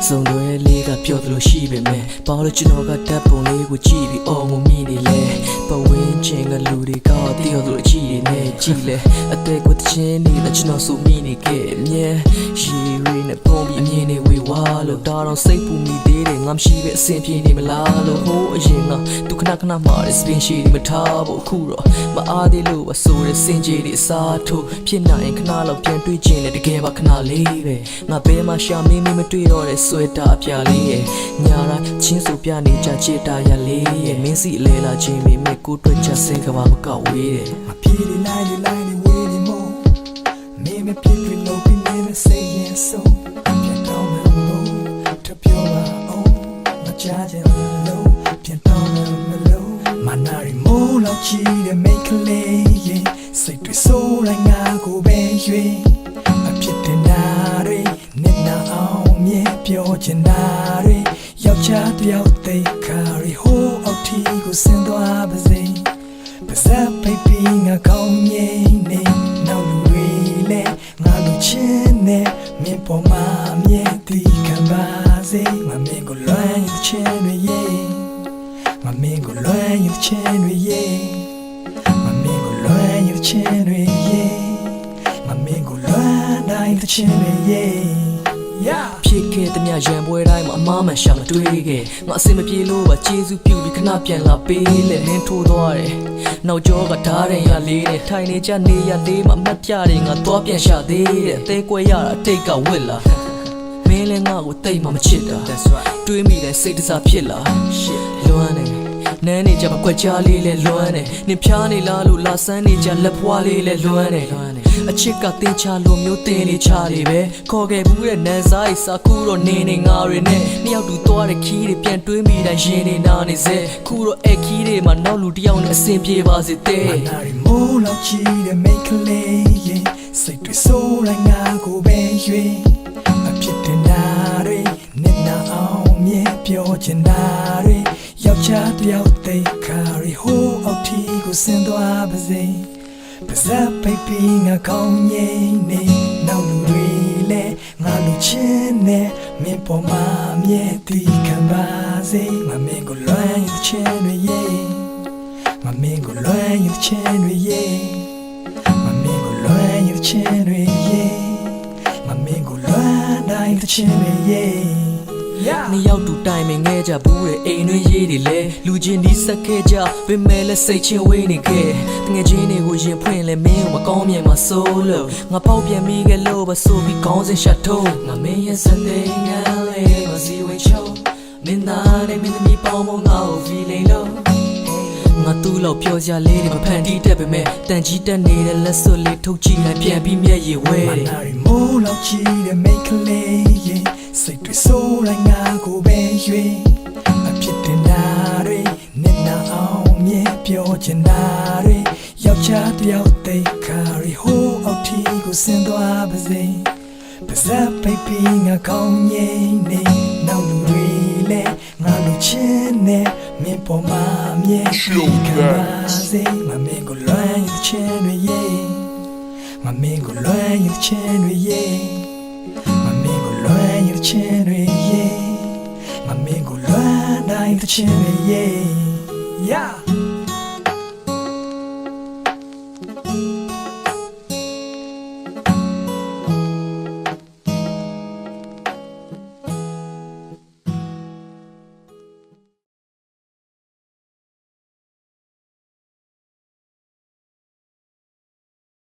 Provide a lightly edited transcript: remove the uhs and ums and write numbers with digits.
စုံတွေလေးကပြောသလိုရှိပေမဲ့ဘာလို့ကျွန်တော်ကဓာတ်ပုံလေးကိုကြည့်ပြီးအော်မမြင်နေလဲပဝင်းချင်းကလူတွေကတည်ရလို့ကြည့်နေကြည့်လဲအသေးကိုချင်းနေတဲ့ကျွန်တော်စုမိနေခဲ့အမြဲရီရီနဲ့ပုံပြီးအမြင်နေဝေဝါလို့တားတော့စိတ်ပူမိသေးတယ်ငါမရှိပဲအဆင်ပြေနေမလားလို့ဟိုးအရင်ကသူခဏခဏမှရစပင်ရှိနေမထားဘူးအခုတော့မအားသေးလို့အဆိုးတဲ့စင်ကြေးတွေအစားထိုးဖြစ်နိုင်ခဏလောက်ပြန်တွေ့ချင်တယ်တကယ်ပါခဏလေးပဲငါဘယ်မှာရှာမင်းမတွေ့တော့တဲ့ဆွဲတာအပြာလေးရဲ့ညာတိုင်းချင်းစုပြနေကြချစ်တာရလေးရဲ့မင်းစီအလဲလာချင်းမိမဲ့ကိုတွေ့ချက်စင်ကဘာမကောက်ဝေးတယ်မပြေးလိုက်ဝေးနေမို့မင်းမပြေးလို့ပြီးနေမsay yes so ပြန်တောင်းလို့တပြောပါအောင်မကြကြလို့ပြန်တောင်းလို့မနာရီမိုးလောက်ချီတဲ့မိတ်ကလေးရဲ့စိတ်တွေဆိုးလိုက်ငါကိုပဲရွေးအဖြစ်တင်တာတွေနဲ့နာအောင်မြဲပြောချင်တာတွေယောက်ျားတယောက်သိခါရီဟိုးအောက်ထီကိုဆင်းသွားပါစေပါစပ်ပိတ်ပြီးငါကောင်းမြင်နေနောက်လူတွေလဲငါလူချင်းနဲ့မင်းပေါ်မှာမြဲတည်ခံပါစေမမင်းကိုလွမ်းရင်ချင်းတွေရဲ့မမင်းကိုလွမ်းရင်ချင်းတွေရဲ့မမင်းကိုလွမ်းရင်ချင်းတွေရဲ့မမင်းကိုလွမ်းတိုင်းချင်းတွေရဲ့ဖြစ်ခဲ့တဲ့မြရံပွဲတိုင်းမှာအမားမှန်ရှာမတွေ့ခဲ့ငါအစင်မပြေလို့ပါကျေးဇူးပြုပြီးခဏပြန်လာပေးလေနင်းထိုးသွားတယ်နောက်ကျောကဓာတ်ရင်ရလေးနဲ့ထိုင်နေကြနေရလေးမှာမှတ်ပြတယ်ငါသွားပြန်ရှာသေးတယ်အသေးကွဲရတာတိတ်ကဝစ်လာမင်းလည်းငါ့ကိုတိတ်မှမချစ်တာတွေးမိတဲ့စိတ်တစားဖြစ်လာလွမ်းတယ်နန်းနေကြမှာကွက်ကြားလေးလဲလွမ်းတယ်နင်ဖျားနေလားလို့လာဆန်းနေကြလက်ဖွားလေးလဲလွမ်းတယ်အချစ်ကတင်ချလို့မျိုးတင်လေးချလေးပဲခေါ်ခဲ့ဘူးတဲ့နန်းစားစာခုတော့နေငါတွေနဲ့နှစ်ယောက်တူသွားတဲ့ခီးတွေပြန်တွေးမိတိုင်းရင်နေနာနေစေခုတော့အခီးတွေမှာနောက်လူတစ်ယောက်နဲ့အဆင်ပြေပါစေတဲ့မနာရီမိုးလောက်ချီတဲ့မိတ်ကလေးရဲ့စိတ်တွေဆိုးလိုက်ငါကိုပဲရွေးအဖြစ်တင်တာတွေနဲ့နာအောင်မြဲပြောချင်တာတွေယောက်ျားတယောက်သိခါရီဟိုးအောက်ထီကိုဆင်းသွားပါစေပါစပ်ပိတ်ပြီးငါကောင်းငိမ့်နေနောက်လူတွေလဲငါလူချင်းနဲ့မင်းပေါ်မှာမြဲတည်ခံပါစေမမင်းကိုလွမ်းရင်ချင်းတွေရဲ့မမင်းကိုလွမ်းရင်ချင်းတွေရဲ့မမင်းကိုလွမ်းရင်ချင်းတွေရဲ့မမင်းကိုလွမ်းတိုင်းချင်းတွေရဲ့နှစ်ယောက်တူတိုင်မငဲကြဘူးတဲ့အိမ်တွင်းရေးတွေလဲလူချင်းဒီဆက်ခဲ့ကြပင်မဲ့လက်စိတ်ချင်းဝေးနေခဲ့တငယ်ချင်းတွေကိုရင်ဖွင့်လဲမင်းမကောင်းမြင်မှာစိုးလို့ငါပေါက်ပြန်မိခဲ့လို့ပါဆိုပြီးခေါင်းစဉ်ရှတ်ထုံးငါမင်းရဲ့စတဲ့ငါလေးမစီဝေချုံမင်းသားနဲ့မင်းသမီးပေါင်းမငါ့ကို feeling လို့ငါတူလို့ပြောကြလေးတွေမဖန်တီးတတ်ပေမဲ့တန်ကြီးတက်နေတဲ့လက်စွပ်လေးထုတ်ကြည့်လိုက်ပြန်ပြီးမျက်ရည်ဝဲတယ်မနာရီမိုးလောက်ချီတဲ့မိတ်ကလေးရဲ့စိတ်တွေဆိုးလိုက်ငါကိုပဲရွေးအဖြစ်တင်တာတွေနဲ့နာအောင်မြဲပြောချင်တာတွေယောက်ျားတယောက်သိခါရီဟိုးအောက်ထီကိုဆင်းသွားပါစေပါစပ်ပိတ်ပြီးငါကောင်းငိမ့်နေနောက်လူတွေလဲငါလူချင်းနဲ့မင်းပေါ်မှာမြဲခံပါစေမမင်းကိုလွမ်းရင်ချင်းတွေရဲ့မမင်းကိုလွမ်းရင်ချင်းတွေရဲ့မမင်းကိုလွမ်းရင်ချင်းတွေရဲ့မမင်းကိုလွမ်းတိုင်းချင်းတွေရဲ့